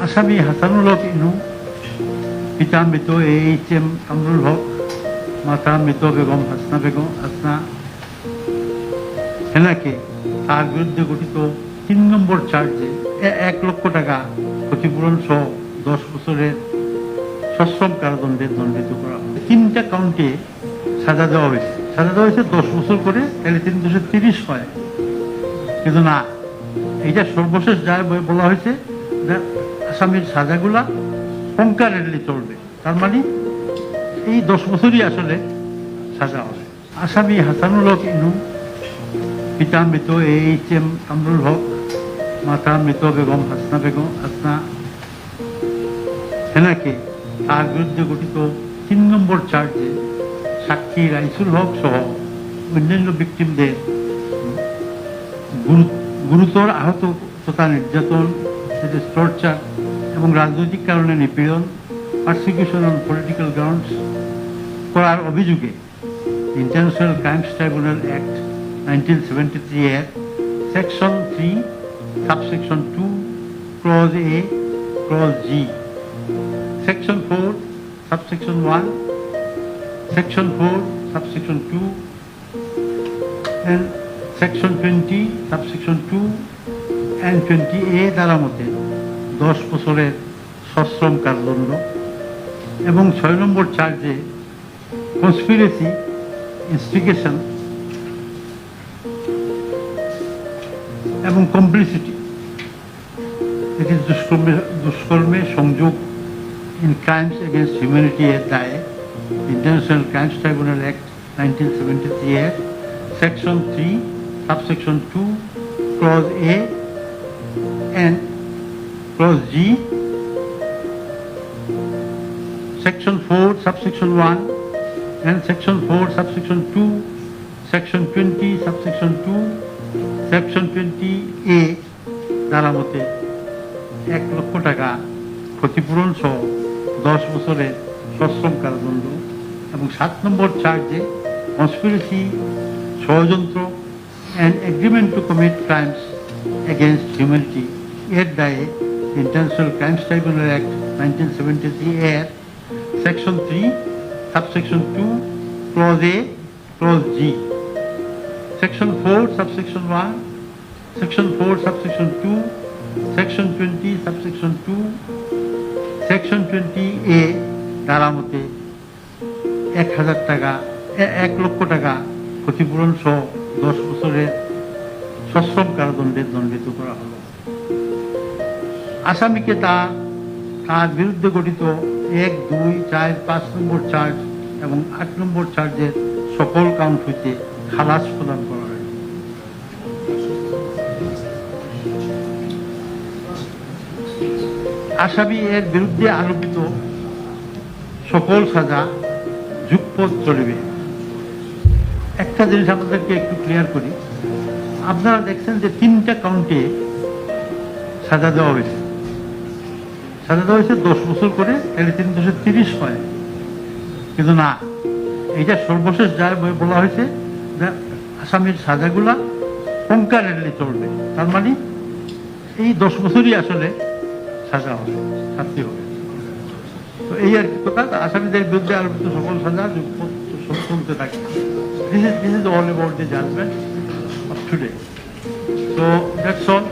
আসামি হাসানুল হক ইনু, পিতা মৃত AHM কামরুল হক, মাতা মৃত বেগম হাসনা হেনাকে তার বিরুদ্ধে গঠিত ৩ নম্বর চার্জে ১ লক্ষ টাকা ক্ষতিপূরণ সহ 10 বছরের সশ্রম কারাদণ্ডে দণ্ডিত করা হয়। 3টা কাউন্টে সাজা দেওয়া হয়েছে। 10 বছর করে, তাহলে 3 বছর 30 হয়, কিন্তু না, এইটা সর্বশেষ যায় বলা হয়েছে যে আসামির সাজাগুলা কনকারেন্টলি চলবে, তার মানে এই 10 বছরই আসলে সাজা হবে। আসামি হাসানুল হক ইনু, পিতা মৃত AHM কামরুল হক, মাতা মৃত বেগম হাসনা হেনাকে তার বিরুদ্ধে গঠিত 3 নম্বর চার্জে সাক্ষী রাইসুল হক সহ অন্যান্য ভিকটিমদের গুরুতর আহত তথা নির্যাতন, টর্চার এবং রাজনৈতিক কারণে নিপীড়ন, পারসিকিউশন অন পলিটিক্যাল গ্রাউন্ডস করার অভিযোগে ইন্টারন্যাশনাল ক্রাইমস ট্রাইব্যুনাল অ্যাক্ট 1973 এর section 3 subsection 2 clause A clause G, section 4 subsection 1, section 4 subsection 2 and section 20 subsection 2 and 20A দ্বারা মতে 10 বছরের সশ্রম কারাদণ্ড এবং 6 নম্বর চার্জে কনস্পিরেসি, ইনস্টিগেশন এবং কমপ্লিসিটি, এটি দুষ্কর্মে সংযোগ ইন ক্রাইমস এগেনস্ট হিউম্যানিটি এর দায়ে ইন্টারন্যাশনাল ক্রাইমস ট্রাইব্যুনাল অ্যাক্ট 1973 এর section 3 subsection 2 clause A and clause G, section 4 subsection 1 and section 4 subsection 2, section 20 subsection 2, section 20A দ্বারা মতে 1 লক্ষ টাকা ক্ষতিপূরণ সহ 10 বছরের সশ্রম কারাদণ্ড এবং 7 নম্বর চার্জে কনস্পিরেসি, ষড়যন্ত্র and agreement to commit crimes against humanity এর দায়ে ইন্টারন্যাশনাল ক্রাইমস ট্রাইব্যুনাল অ্যাক্ট 1973 এর section 3 subsection 2 clause A clause G, section 4 subsection 1, section 4 subsection 2, section 20 subsection 2, section 20A দ্বারা মতে 1 লক্ষ টাকা ক্ষতিপূরণ সহ 10 বছরের সশ্রম কারাদণ্ডে দণ্ডিত করা হলো। আসামিকে তার বিরুদ্ধে গঠিত 1, 2, 4, 5 নম্বর চার্জ এবং 8 নম্বর চার্জের সকল কাউন্ট হইতে খালাস প্রদান করা হয়। আসামি এর বিরুদ্ধে আরোপিত সকল সাজা যুগপৎ চলিবে। একটা জিনিস আমাদেরকে একটু ক্লিয়ার করি, আপনারা দেখছেন যে 3টা কাউন্টে সাজা দেওয়া হয়েছে। 10 বছর করে, তাহলে 3 বছর 30 হয়, কিন্তু না, এইটা সর্বশেষ যায় বলা হয়েছে যে আসামির সাজাগুলা কনকারেন্টলি চলবে, তার মানে এই 10 বছরই আসলে সাজা হবে, শাস্তি হবে। তো এই আর কি কথা, আসামিদের বিরুদ্ধে আরোপিত সকল সাজা চলতে থাকে। This is all about the judgment of today. So that's all.